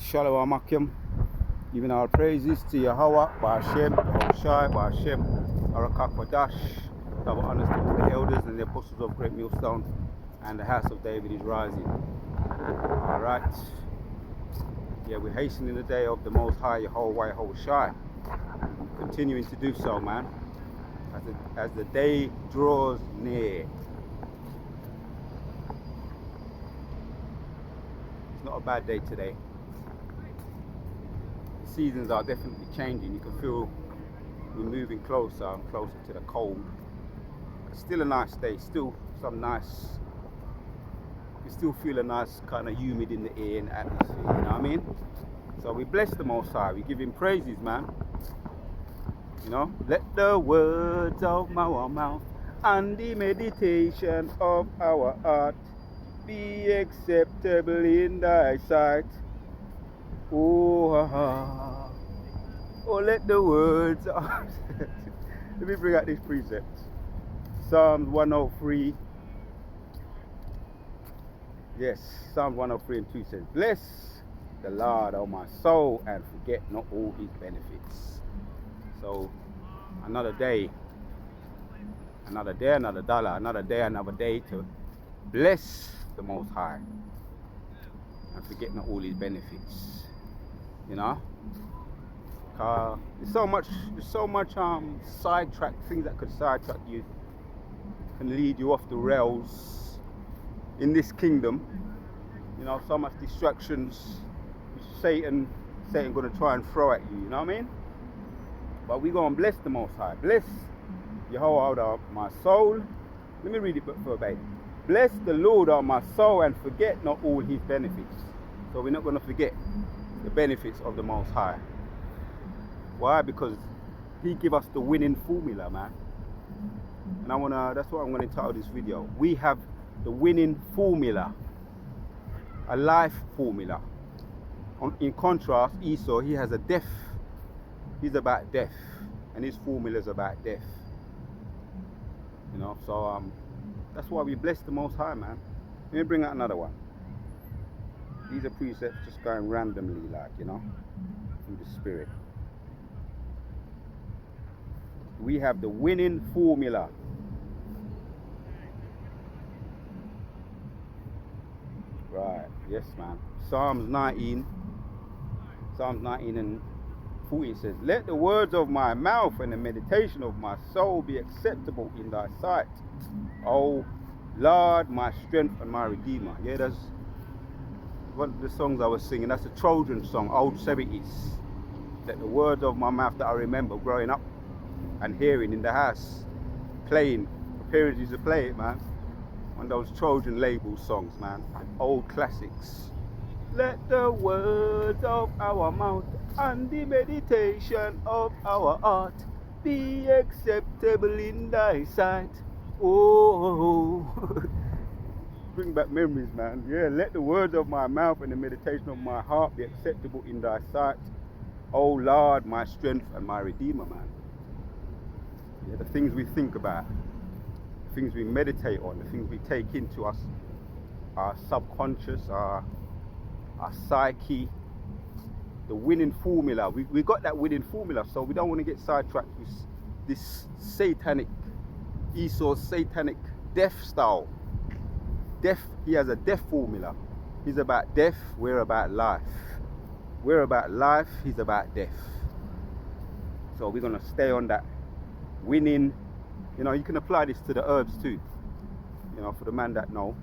Shalom Akim. Giving our praises to Yahweh, Ba'ashem, Yahushai, Ba'ashem, Arakakwadash. Our honors to all the elders and the apostles of Great Millstone, and the house of David is rising. Alright. Yeah, we're hastening the day of the Most High Yahweh, Yahushai. Continuing to do so, man. As the day draws near. It's not a bad day today. The seasons are definitely changing. You can feel we're moving closer and closer to the cold. It's still a nice day. Still some nice. You still feel a nice kind of humid in the air and atmosphere. You know what I mean? So we bless the Most High. We give Him praises, man. You know, let the words of our mouth and the meditation of our heart be acceptable in thy sight. Oh, let the words of... Let me bring out this precept. Psalms 103. Yes, Psalms 103 and 2 says, bless the Lord, O my soul, and forget not all His benefits. So, another day, another dollar, another day to bless the Most High and forget not all His benefits. You know, there's so much sidetrack things that could sidetrack you, can lead you off the rails in this kingdom. You know, so much distractions. Satan gonna try and throw at you. You know what I mean? But we gonna bless the Most High. Bless Yahweh, my soul. Let me read it verbatim. Bless the Lord, my soul, and forget not all His benefits. So we're not gonna forget the benefits of the Most High. Why? Because He give us the winning formula, man. And that's what I'm gonna entitle this video. We have the winning formula, a life formula. In contrast, Esau, he has a death. He's about death, and his formula is about death. You know, so that's why we bless the Most High, man. Let me bring out another one. These are precepts just going randomly, like, you know, through the Spirit. We have the winning formula. Right, yes, man. Psalms 19 and 40 says, let the words of my mouth and the meditation of my soul be acceptable in thy sight, O Lord, my strength and my redeemer. Yeah, that's one of the songs I was singing. That's a Trojan song, old 70s. Let the words of my mouth that I remember growing up and hearing in the house, playing. My parents used to play it, man. One of those Trojan label songs, man. Old classics. Let the words of our mouth and the meditation of our heart be acceptable in thy sight. Oh, bring back memories, man. Yeah, let the words of my mouth and the meditation of my heart be acceptable in thy sight. Oh Lord, my strength and my redeemer, man. Yeah, the things we think about, the things we meditate on, the things we take into us, our subconscious, our psyche, the winning formula. We got that winning formula, so we don't want to get sidetracked with this satanic, Esau's satanic death style. Death, he has a death formula. He's about death, we're about life. We're about life, he's about death. So we're going to stay on that winning. You know, you can apply this to the herbs too. You know, for the man that know.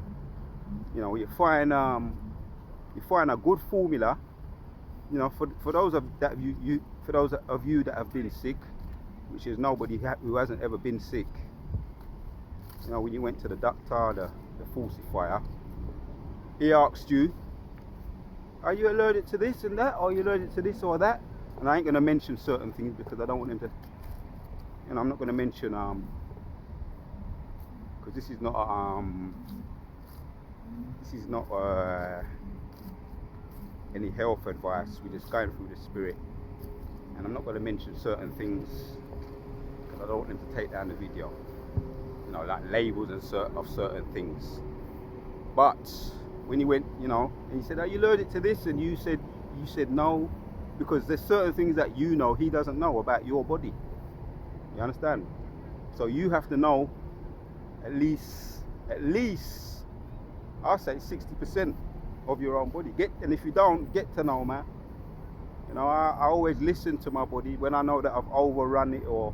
You know, you find a good formula. You know, for those of you that have been sick, which is nobody who hasn't ever been sick. You know, when you went to the doctor, the falsifier, he asked you, are you allergic to this and that? Are you allergic to this or that? And I ain't gonna mention certain things because I don't want him to. You know, I'm not gonna mention because this is not any health advice. We're just going through the Spirit, and I'm not going to mention certain things because I don't want them to take down the video. You know, like labels and of certain things. But when he went, you know, and he said, "Are you allergic to this?" and you said you said no, because there's certain things that you know he doesn't know about your body. You understand? So you have to know at least I'll say 60% of your own body. And if you don't, get to know, man. You know, I always listen to my body when I know that I've overrun it, or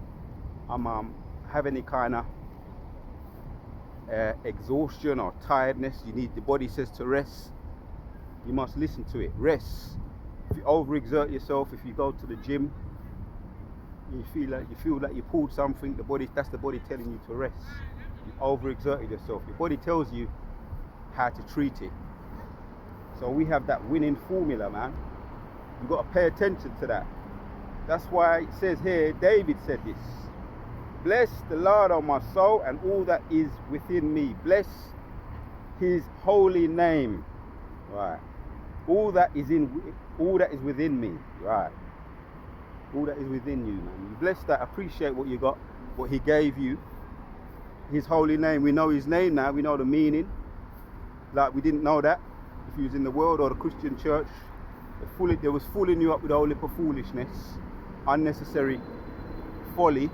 I'm have any kind of exhaustion or tiredness. The body says to rest. You must listen to it. Rest. If you overexert yourself, if you go to the gym, you feel like you pulled something, that's the body telling you to rest. You overexerted yourself. Your body tells you how to treat it. So we have that winning formula, man. You've got to pay attention to that. That's why it says here, David said this: bless the Lord, O my soul, and all that is within me. Bless his holy name. Right. All that is within me. Right. All that is within you, man. You bless that, appreciate what you got, what he gave you. His holy name. We know his name now, we know the meaning. Like we didn't know that. If you was in the world or the Christian church, they was fooling you up with a whole heap of foolishness, unnecessary folly.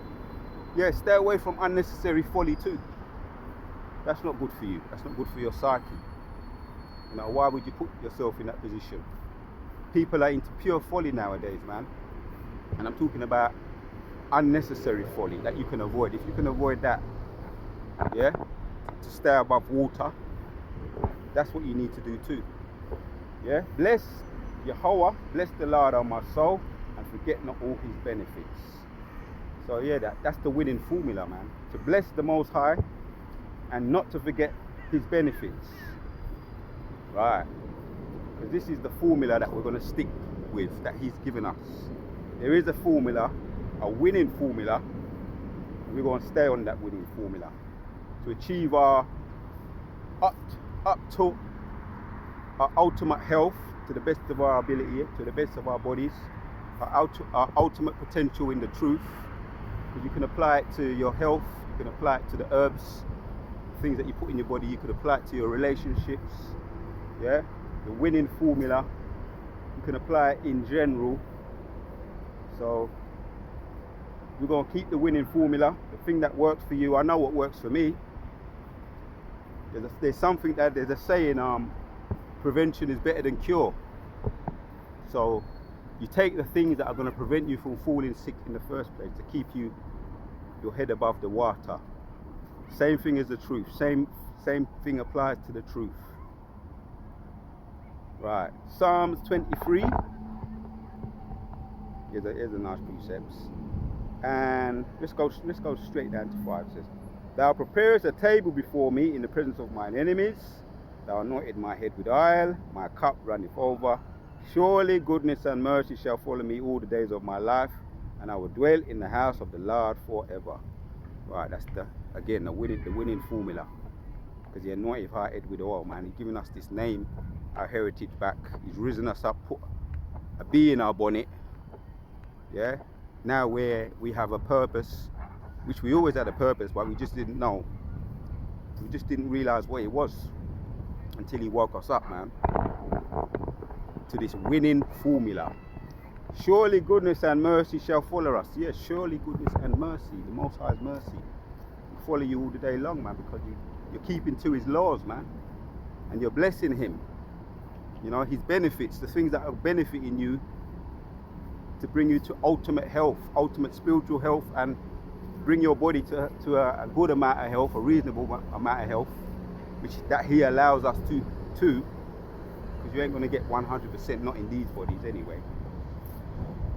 Yeah, stay away from unnecessary folly too. That's not good for you. That's not good for your psyche. You know, why would you put yourself in that position? People are into pure folly nowadays, man. And I'm talking about unnecessary folly that you can avoid. If you can avoid that, yeah, to stay above water, that's what you need to do too. Yeah, bless Yahweh, bless the Lord, O my soul, and forget not all his benefits. So yeah, that's the winning formula, man. To bless the Most High and not to forget his benefits. Right. Because this is the formula that we're going to stick with, that he's given us. There is a formula, a winning formula. We're going to stay on that winning formula to achieve our our ultimate health to the best of our ability, to the best of our bodies, our ultimate potential in the truth. Because you can apply it to your health, you can apply it to the herbs, things that you put in your body. You could apply it to your relationships. Yeah, the winning formula, you can apply it in general. So we're going to keep the winning formula, the thing that works for you. I know what works for me. There's a saying, prevention is better than cure. So you take the things that are going to prevent you from falling sick in the first place, to keep your head above the water. Same thing as the truth. Same thing applies to the truth. Right. Psalms 23. Here's a nice precepts. And let's go straight down to 5. It says, thou preparest a table before me in the presence of mine enemies. Thou anointed my head with oil, my cup runneth over. Surely goodness and mercy shall follow me all the days of my life, and I will dwell in the house of the Lord forever. Right, that's the winning formula. Because he anointed our head with oil, man. He's given us this name, our heritage back. He's risen us up, put a bee in our bonnet. Yeah. Now we have a purpose, which we always had a purpose, but we just didn't know. We just didn't realize what it was until he woke us up, man, to this winning formula. Surely goodness and mercy shall follow us. Yes, surely goodness and mercy, the Most High's mercy, will follow you all the day long, man, because you're keeping to his laws, man, and you're blessing him. You know, his benefits, the things that are benefiting you, to bring you to ultimate health, ultimate spiritual health, and bring your body to a good amount of health, a reasonable amount of health, which that he allows us to, because you ain't going to get 100%, not in these bodies anyway.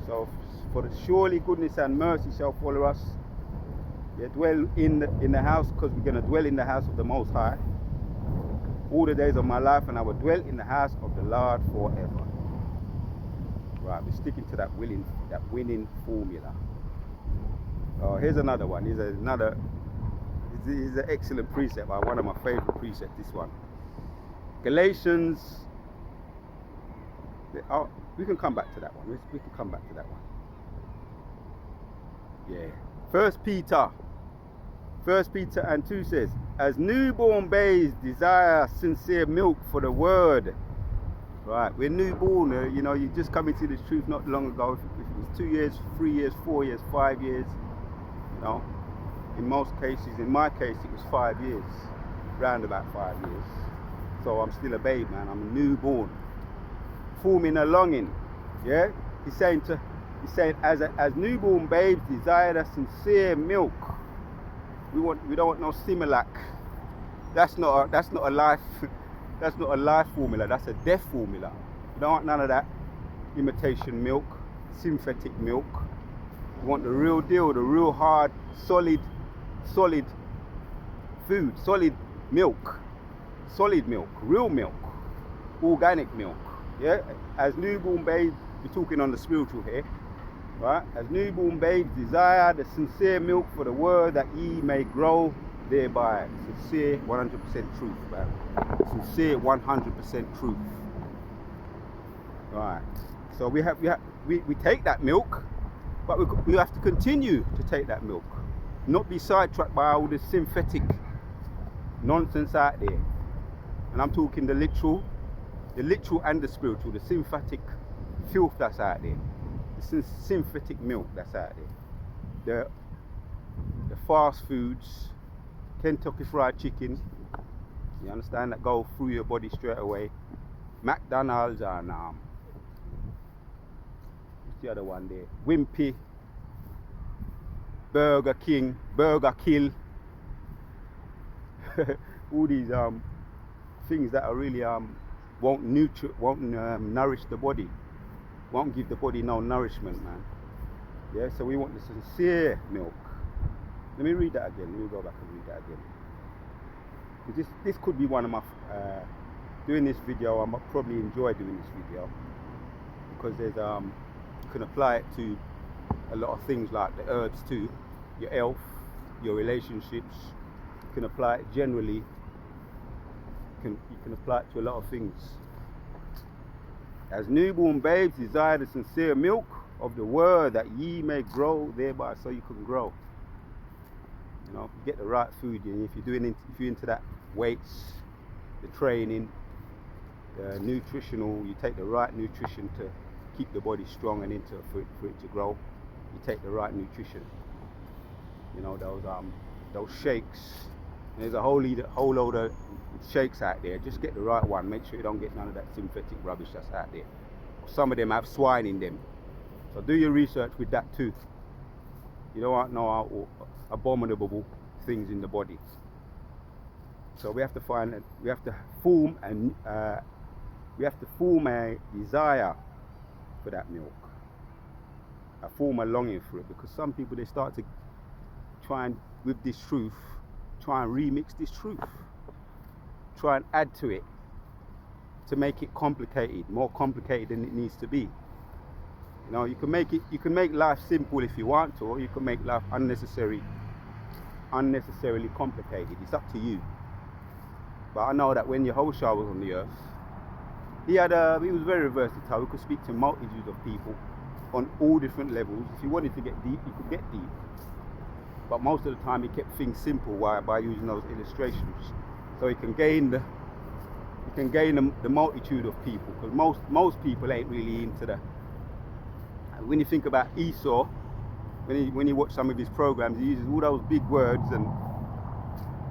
So for the surely goodness and mercy shall follow us. Yeah, dwell in the house, because we're going to dwell in the house of the Most High all the days of my life, and I will dwell in the house of the Lord forever. Right, we're sticking to that winning formula. Oh, here's another one. Here's an excellent precept, one of my favorite precepts, this one. Galatians. Oh, we can come back to that one. We can come back to that one. Yeah. 1 Peter and 2 says, as newborn babes desire sincere milk for the word, Right, we're newborn, you know, you just come into this truth not long ago. If it was 2 years, 3 years, 4 years, 5 years, you know, in most cases, in my case, it was 5 years, round about 5 years. So I'm still a babe, man. I'm a newborn, forming a longing. Yeah, he's saying as newborn babes desire the sincere milk. We don't want no Similac. That's not a life. That's not a life formula. That's a death formula. We don't want none of that imitation milk, synthetic milk. We want the real deal, the real hard, solid food, solid milk, real milk, organic milk. Yeah. As newborn babes, we're talking on the spiritual here, right? As newborn babes desire the sincere milk for the word that ye may grow thereby. Sincere 100% truth, man. Sincere 100% truth. Right. So we take that milk, but we have to continue to take that milk, not be sidetracked by all this synthetic nonsense out there. And I'm talking the literal and the spiritual, the synthetic filth that's out there, the synthetic milk that's out there, the fast foods, Kentucky Fried Chicken, you understand, that go through your body straight away, McDonald's and what's the other one there, Wimpy, Burger King, Burger Kill, all these things that are really won't nourish the body, won't give the body no nourishment, man. Yeah, so we want the sincere milk. Let me read that again. Let me go back and read that again. Because this could be one of my doing this video. I might probably enjoy doing this video because there's you can apply it to a lot of things like the herbs too, your health, your relationships. You can apply it generally. You can apply it to a lot of things. As newborn babes desire the sincere milk of the word that ye may grow thereby, so you can grow. You know, get the right food. And if you're into that weights, the training, the nutritional, you take the right nutrition to keep the body strong and for it to grow. You take the right nutrition. You know, those shakes. There's a whole load of shakes out there. Just get the right one. Make sure you don't get none of that synthetic rubbish that's out there. Some of them have swine in them. So do your research with that too. You don't want no abominable things in the body. So we have to form a desire for that milk. Form a longing for it, because some people, they start to try and, with this truth, try and remix this truth, try and add to it to make it complicated, more complicated than it needs to be. You know, you can make life simple if you want to, or you can make life unnecessarily complicated. It's up to you. But I know that when Yahushua was on the earth, he was very versatile. He could speak to multitudes of people on all different levels. If you wanted to get deep, you could get deep. But most of the time he kept things simple by using those illustrations, so he can gain the multitude of people. Because most people ain't really into the. When you think about Esau, when you watch some of his programs, he uses all those big words and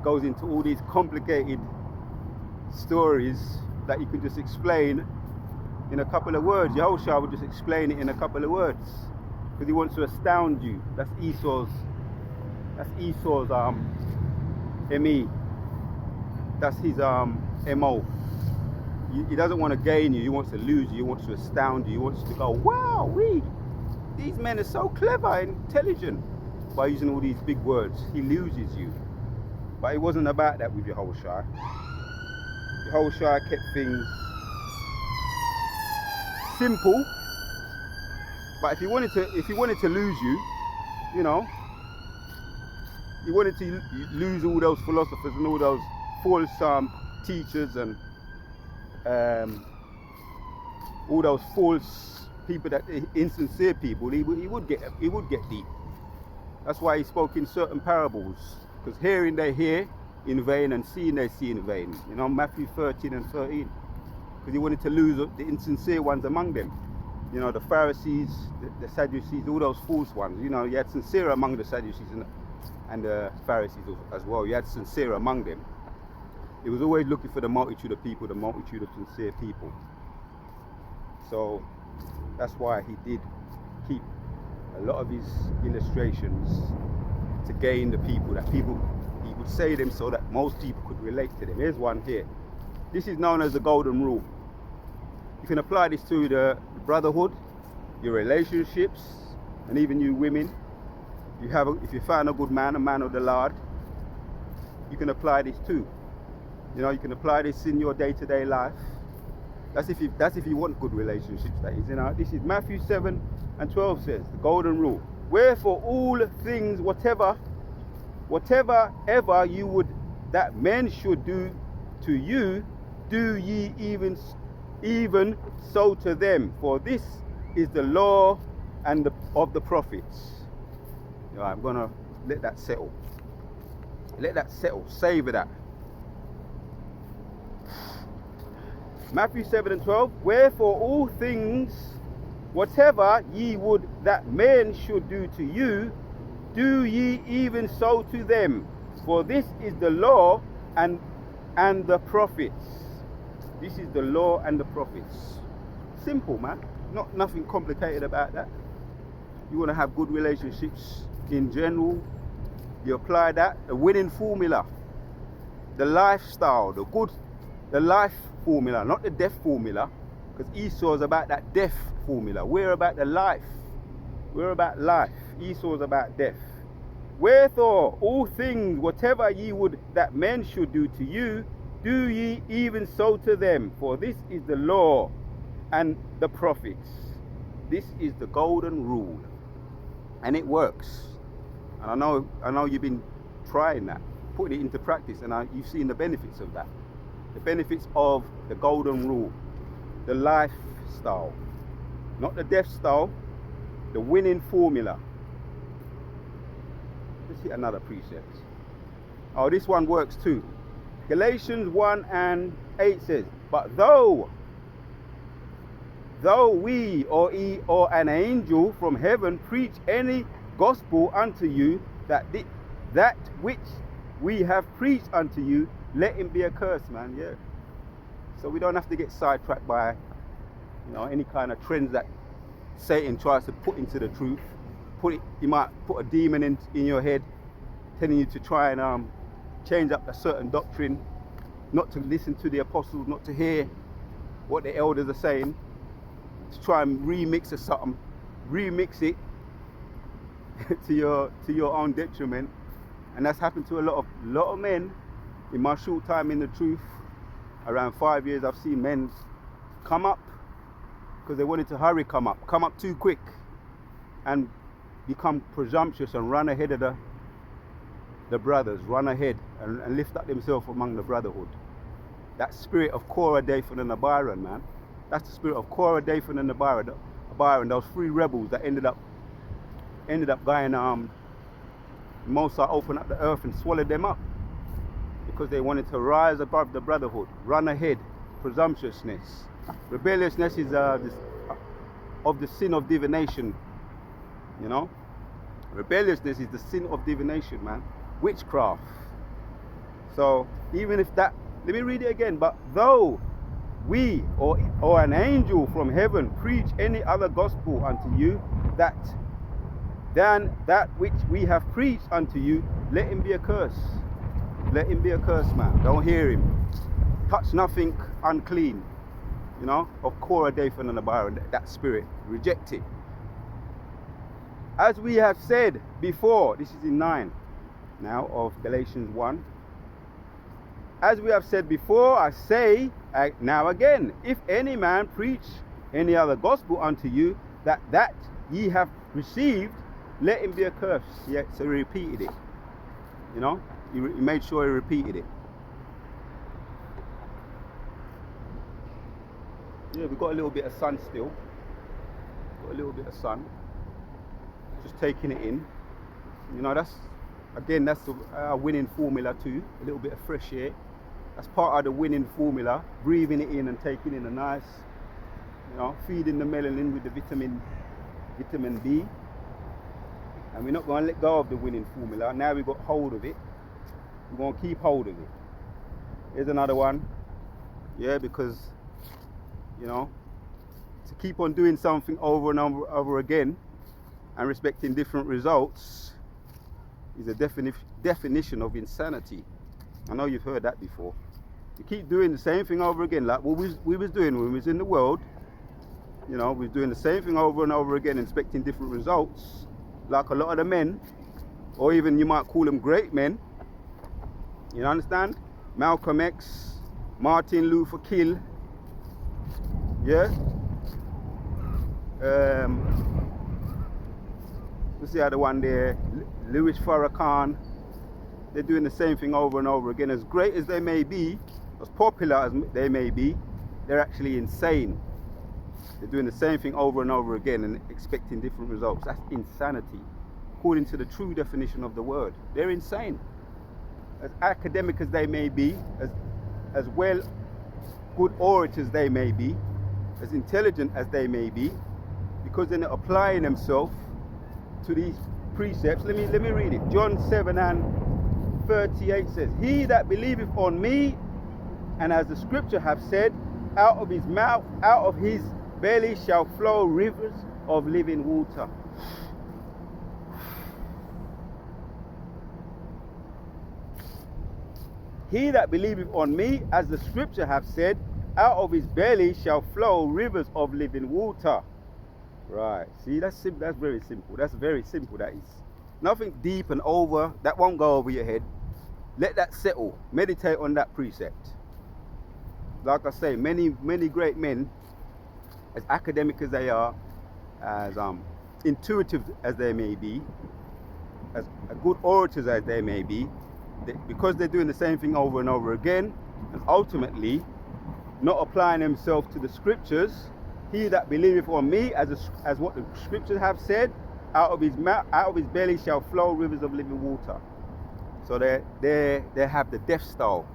goes into all these complicated stories that you can just explain in a couple of words. Yahushua would just explain it in a couple of words because he wants to astound you. That's Esau's ME. That's his MO. He doesn't want to gain you, he wants to lose you, he wants to astound you, he wants to go, wow, these men are so clever and intelligent. By using all these big words, he loses you. But it wasn't about that with Yahushua. Yahushua kept things simple. But if he wanted to lose you, you know, he wanted to lose all those philosophers and all those false teachers and all those false people, that insincere people, he would get deep. That's why he spoke in certain parables, because hearing they hear in vain and seeing they see in vain. You know, Matthew 13 and 13. Because because he wanted to lose the insincere ones among them. You know, the Pharisees, the Sadducees, all those false ones. You know, you had sincere among the Sadducees and the Pharisees as well. You had sincere among them. He was always looking for the multitude of people, the multitude of sincere people. So that's why he did keep a lot of his illustrations to gain the people, he would say them so that most people could relate to them. Here's one here. This is known as the golden rule. You can apply this to the brotherhood, your relationships, and even you women. If you find a good man, a man of the Lord, you can apply this too. You know, you can apply this in your day-to-day life. That's if you want good relationships, that is. You know, this is Matthew 7:12 says, the golden rule. Wherefore all things, whatever ever you would that men should do to you, do ye even so to them. For this is the law and of the prophets. You know, I'm gonna let that settle. Let that settle. Savor that. Matthew 7:12. Wherefore all things, whatever ye would that men should do to you, do ye even so to them. For this is the law and the prophets. This is the law and the prophets. Simple, man. Nothing complicated about that. You want to have good relationships in general, you apply that. The winning formula, the lifestyle, the life formula, not the death formula, because Esau is about that death formula. We're about the life. We're about life. Esau is about death. Wherefore all things, whatever ye would that men should do to you, do ye even so to them. For this is the law and the prophets. This is the golden rule, and it works. And I know you've been trying that, putting it into practice, and you've seen the benefits of that. The benefits of the golden rule, the lifestyle, not the death style, the winning formula. Let's hit another precept. Oh, this one works too. Galatians 1:8 says, but though we or an angel from heaven preach any gospel unto you, that which we have preached unto you, let him be accursed, man. Yeah. So we don't have to get sidetracked by, you know, any kind of trends that Satan tries to put into the truth. He might put a demon in your head, telling you to try and change up a certain doctrine, not to listen to the apostles, not to hear what the elders are saying, to try and remix it to your own detriment. And that's happened to a lot of men. In my short time in the truth, around 5 years, I've seen men come up because they wanted to come up too quick, and become presumptuous and run ahead of the brothers, run ahead and lift up themselves among the brotherhood. That spirit of Korah, Dathan and Abiram, man. That's the spirit of Korah, Dathan and Abiram, those three rebels that ended up going, Moses opened up the earth and swallowed them up, because they wanted to rise above the brotherhood, run ahead, presumptuousness. Rebelliousness is of the sin of divination, you know. Rebelliousness is the sin of divination, man. Witchcraft. So even if that, let me read it again. But though we or an angel from heaven preach any other gospel unto you than that which we have preached unto you, let him be accursed. Let him be accursed, man. Don't hear him. Touch nothing unclean, you know, of Korah, Dathan and Abiram, that spirit. Reject it. As we have said before, this is in 9 now of Galatians 1. As we have said before, I say now again, if any man preach any other gospel unto you that ye have received, let him be accursed. Yeah, so he repeated it. You know, he made sure he repeated it. Yeah, we've got a little bit of sun still. Got a little bit of sun. Just taking it in. You know, that's our winning formula too. A little bit of fresh air. That's part of the winning formula. Breathing it in and taking in a nice, feeding the melanin with the vitamin D. And we're not going to let go of the winning formula. Now we've got hold of it. We're going to keep hold of it. Here's another one. Yeah, because, to keep on doing something over and over again and respecting different results is a definition of insanity. I know you've heard that before. You keep doing the same thing over again, like what we was doing when we was in the world. We was doing the same thing over and over again, expecting different results, like a lot of the men, or even you might call them great men. You understand? Malcolm X, Martin Luther King, yeah. What's the other one there? Louis Farrakhan. They're doing the same thing over and over again. As great as they may be, as popular as they may be, they're actually insane. They're doing the same thing over and over again and expecting different results. That's insanity, according to the true definition of the word. They're insane. As academic as they may be, as well good orators they may be, as intelligent as they may be, because they're not applying themselves to these precepts. Let me read it. John 7:38 says, "He that believeth on me, and as the scripture hath said, out of his mouth, out of his belly shall flow rivers of living water." He that believeth on me, as the scripture hath said, out of his belly shall flow rivers of living water. Right, see, that's very simple. That's very simple, that is. Nothing deep and over, that won't go over your head. Let that settle. Meditate on that precept. Like I say, many great men, as academic as they are, as intuitive as they may be, as good orators as they may be, because they're doing the same thing over and over again, and ultimately not applying themselves to the scriptures. He that believeth on me, as what the scriptures have said, out of his mouth, out of his belly shall flow rivers of living water. So they have the death style.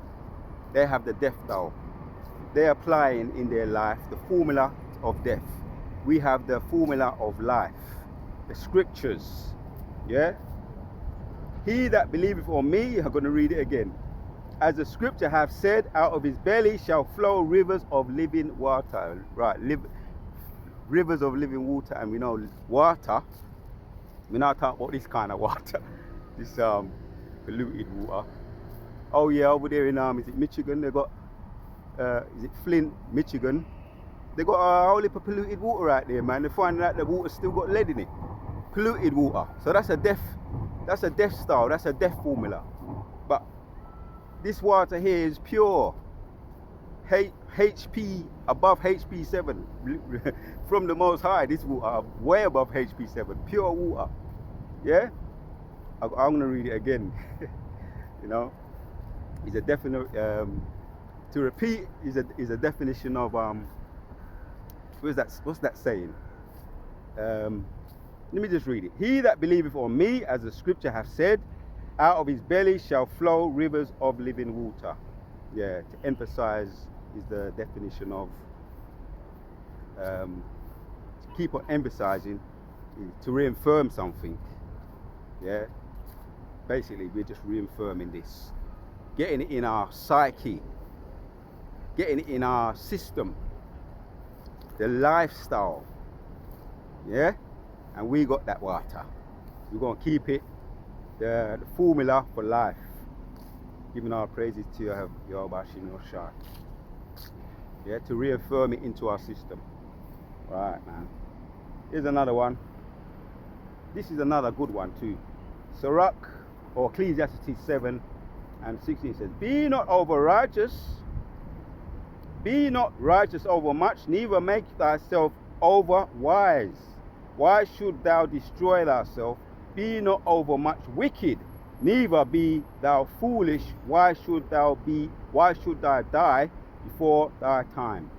They have the death style. They're applying in their life the formula of death. We have the formula of life, the scriptures. Yeah. He that believeth on me, I'm going to read it again. As the scripture have said, out of his belly shall flow rivers of living water. Right, rivers of living water, and we know water. We're not talking about this kind of water, this polluted water. Oh yeah, over there in is it Michigan? They got is it Flint, Michigan? They got a whole heap of polluted water right there, man. They're finding out the water's still got lead in it. Polluted water. So that's a death style. That's a death formula. But this water here is pure. HP above HP7 from the Most High. This water way above HP7, pure water. Yeah, I'm gonna read it again. It's a definite. To repeat is a definition of what's that saying? Let me just read it. He that believeth on me, as the scripture hath said, out of his belly shall flow rivers of living water. Yeah, to emphasize is the definition of, to keep on emphasizing, to reaffirm something. Yeah, basically we're just reaffirming this, getting it in our psyche, getting it in our system, the lifestyle. Yeah, and we got that water. We're going to keep it, the formula for life. Giving our praises to Yahweh Shem Yoshai. Yeah, to reaffirm it into our system. Right, man. Here's another one. This is another good one too. Sirach, or Ecclesiastes 7:16 says, Be not righteous over much, neither make thyself over wise. Why should thou destroy thyself? Be not over much wicked, neither be thou foolish. Why should thou die before thy time?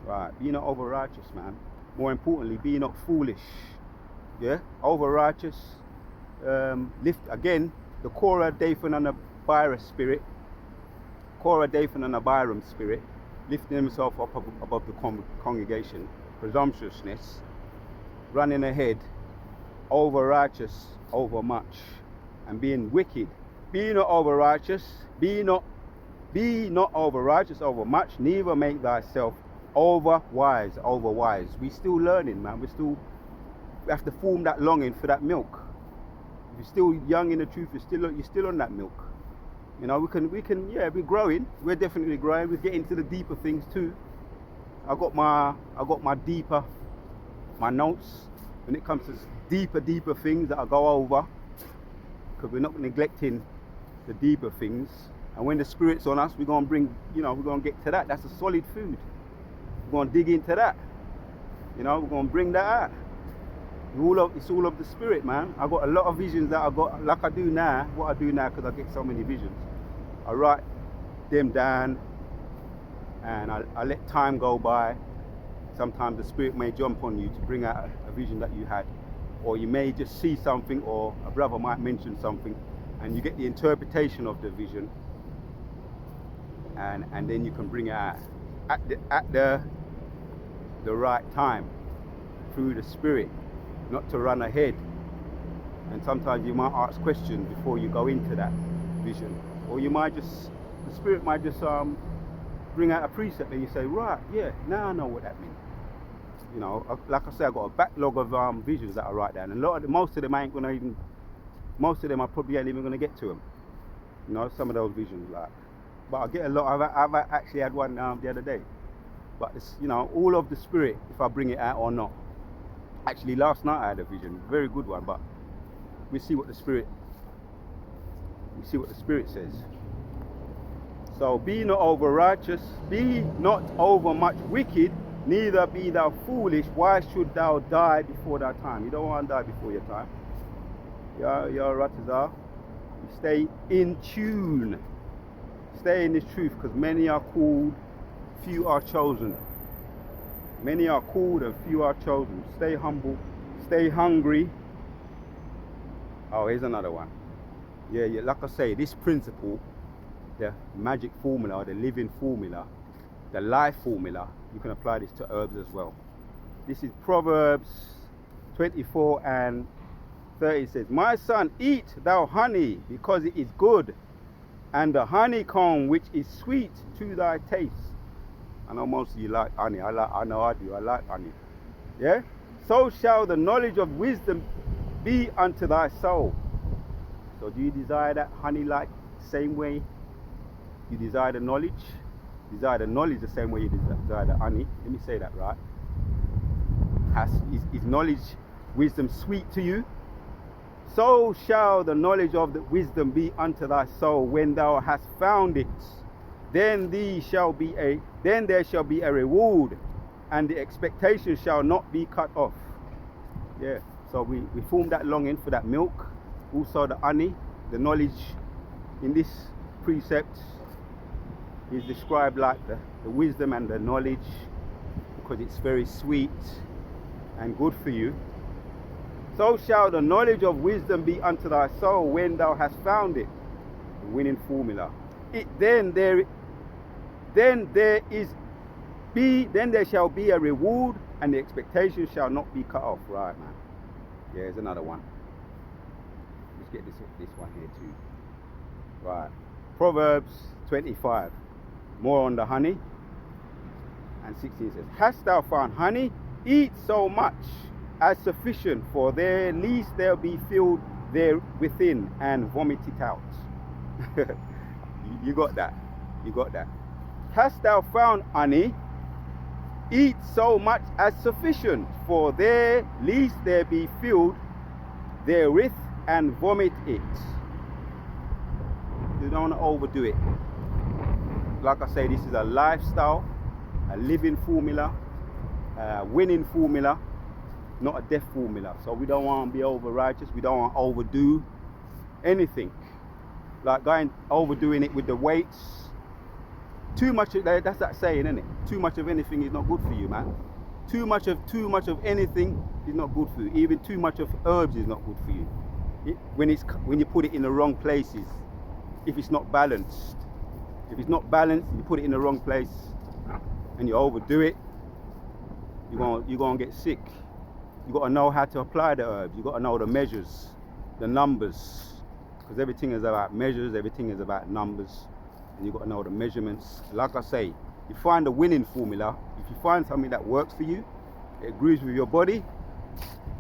Right, be not over righteous, man. More importantly, be not foolish. Yeah, over righteous. Lift again the Korah, Dathan, and the Abiram spirit. Korah, Dathan and Abiram spirit, lifting himself up above the congregation, presumptuousness, running ahead, over righteous, over much, and being wicked. Be not over righteous, be not over righteous over much, neither make thyself over wise. We still learning, man. We have to form that longing for that milk. If you're still young in the truth, you're still on that milk. You know, we can, yeah, we're growing. We're definitely growing. We're getting to the deeper things too. I got my notes when it comes to deeper things that I go over, because we're not neglecting the deeper things. And when the Spirit's on us, we're going to bring, you know, we're going to get to that. That's a solid food. We're going to dig into that. You know, we're going to bring that out. It's all of the Spirit, man. I got a lot of visions that I got, like I do now. What I do now, because I get so many visions, I write them down, and I let time go by. Sometimes the Spirit may jump on you to bring out a vision that you had, or you may just see something, or a brother might mention something, and you get the interpretation of the vision, and then you can bring it out at the right time through the Spirit, not to run ahead. And sometimes you might ask questions before you go into that vision, or you might just, the Spirit might just bring out a precept and you say, right, yeah, now I know what that means. You know, like I say, I've got a backlog of visions that I write down, and most of them I probably ain't even gonna get to them. You know, some of those visions, like, but I get a lot. I've actually had one the other day. But it's, you know, all of the Spirit, if I bring it out or not. Actually, last night I had a vision, very good one. But we see what the Spirit says. So be not over righteous, be not over much wicked, neither be thou foolish. Why should thou die before thy time? You don't want to die before your time. Your Ratazar. You stay in tune. Stay in this truth, because many are called, few are chosen. Many are called and few are chosen. Stay humble. Stay hungry. Oh, here's another one. Yeah, like I say, this principle, the magic formula, the living formula, the life formula, you can apply this to herbs as well. This is Proverbs 24 and 30. It says, my son, eat thou honey, because it is good, and the honeycomb which is sweet to thy taste. I know most of you like honey. I know I do. I like honey. Yeah? So shall the knowledge of wisdom be unto thy soul. So do you desire that honey like same way you desire the knowledge? Desire the knowledge the same way you desire the honey. Let me say that right. Is knowledge, wisdom sweet to you? So shall the knowledge of the wisdom be unto thy soul. When thou hast found it, then there shall be a reward, and the expectation shall not be cut off. Yeah. So we form that longing for that milk, also the honey, the knowledge. In this precept is described like the wisdom and the knowledge, because it's very sweet and good for you. So shall the knowledge of wisdom be unto thy soul when thou hast found it. The winning formula. Then there shall be a reward, and the expectation shall not be cut off. Right, man. Yeah, here's another one. Let's get this one here too. Right. Proverbs 25. More on the honey. And 16 says, hast thou found honey? Eat so much as sufficient, for there least they'll be filled there within, and vomit it out. You got that. You got that. Hast thou found honey? Eat so much as sufficient, for there least there be filled therewith, and vomit it. You don't want to overdo it. Like I say, this is a lifestyle, a living formula, a winning formula, not a death formula. So we don't want to be over righteous. We don't want to overdo anything. Like overdoing it with the weights. Too much of that's that saying, isn't it? Too much of anything is not good for you, man. Too much of anything is not good for you. Even too much of herbs is not good for you. When you put it in the wrong places, if it's not balanced. If it's not balanced, you put it in the wrong place and you overdo it, you're gonna get sick. You got to know how to apply the herbs. You got to know the measures, the numbers, because everything is about measures, everything is about numbers, and you got to know the measurements. Like I say, you find the winning formula. If you find something that works for you, it agrees with your body.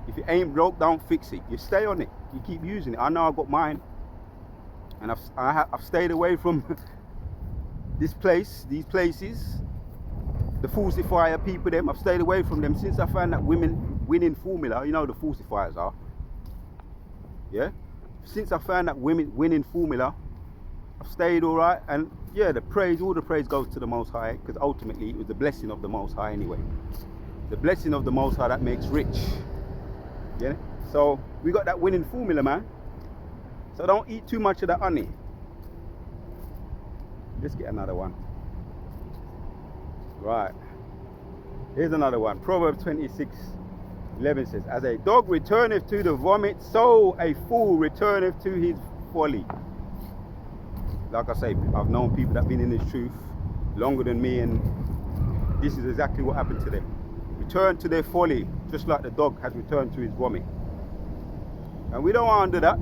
If it ain't broke, don't fix it. You stay on it. You keep using it. I know I got mine, and I've stayed away from these places, the falsifier people. I've stayed away from them since I found that winning formula. You know the falsifiers are. Yeah. Since I found that winning formula, I've stayed all right. And yeah, all the praise goes to the Most High, because ultimately it was the blessing of the Most High anyway. The blessing of the Most High that makes rich. Yeah. So we got that winning formula, man. So don't eat too much of that honey. Let's get another one. Right. Here's another one. Proverbs 26:11 says, as a dog returneth to the vomit, so a fool returneth to his folly. Like I say, I've known people that have been in this truth longer than me, and this is exactly what happened to them. Return to their folly, just like the dog has returned to his vomit. And we don't want to do that,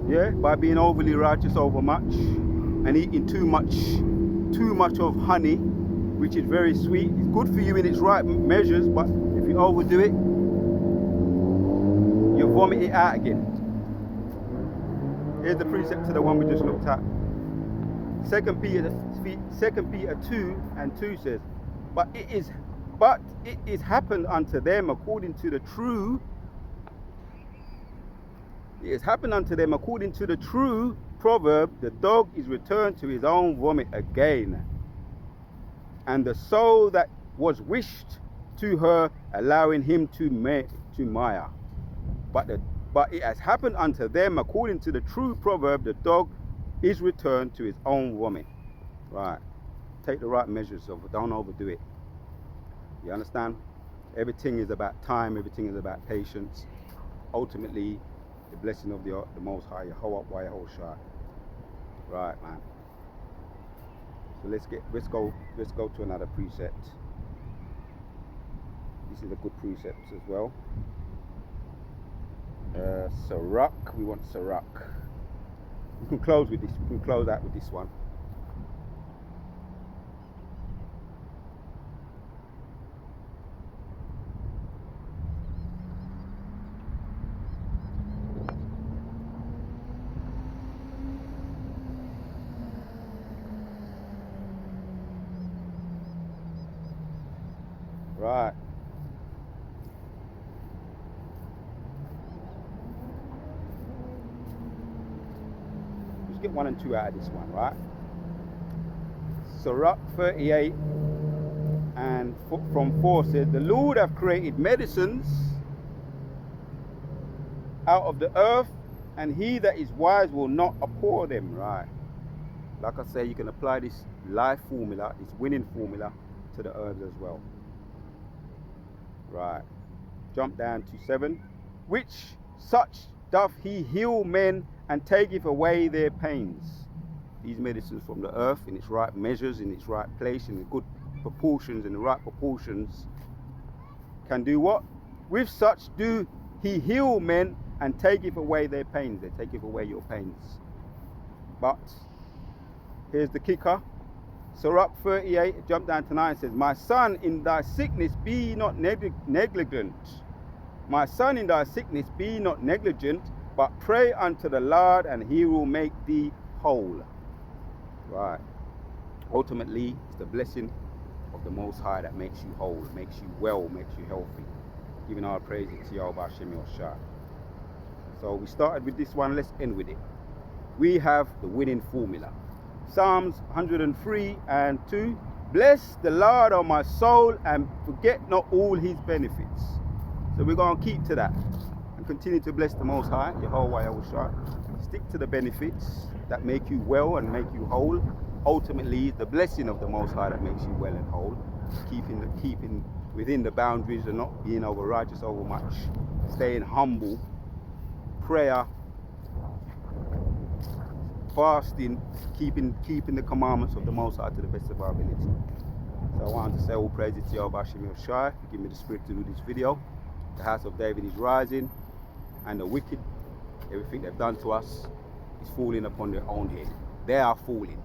yeah, by being overly righteous over much and eating too much of honey, which is very sweet. It's good for you in its right measures, but if you overdo it, you vomit it out again. Here's the precept to the one we just looked at. 2 Peter 2:2 says, but it is happened unto them according to the true. It has happened unto them according to the true proverb, the dog is returned to his own vomit again, and the soul that was wished to her, allowing him to mire. But it has happened unto them according to the true proverb, the dog is returned to his own vomit. Right. Take the right measures of it. Don't overdo it. You understand? Everything is about time. Everything is about patience. Ultimately, the blessing of the Most High, Yahweh Yahushua. Right, man. So let's go to another precept. This is a good precept as well. Sirach. We want Sirach. We can close with this. We can close out with this one. Right. Let's get 1 and 2 out of this one, right? Sirach 38 and from 4 says, the Lord hath created medicines out of the earth, and he that is wise will not abhor them. Right. Like I say, you can apply this life formula, this winning formula, to the herbs as well. Right. Jump down to 7. Which such doth he heal men and taketh away their pains. These medicines from the earth, in its right measures, in its right place, in the good proportions, in the right proportions, can do what? With such do he heal men and taketh away their pains. They taketh away your pains. But here's the kicker. Sirach 38, jump down to 9, says, my son, in thy sickness be not negligent. My son, in thy sickness be not negligent, but pray unto the Lord, and he will make thee whole. Right. Ultimately, it's the blessing of the Most High that makes you whole, makes you well, makes you healthy. Giving our praises to Yahweh Hashem Yoshua. So we started with this one, let's end with it. We have the winning formula. Psalms 103 and 2. Bless the Lord, O my soul, and forget not all his benefits. So we're going to keep to that and continue to bless the Most High, Yahweh Yahushua. Stick to the benefits that make you well and make you whole. Ultimately, the blessing of the Most High that makes you well and whole. Keeping within the boundaries and not being over righteous over much. Staying humble. Prayer. fasting, keeping the commandments of the Most High to the best of our ability. So I wanted to say all praises to Yahweh Hashem Shai for giving me the spirit to do this video. The house of David is rising, and the wicked, everything they've done to us is falling upon their own head. They are falling.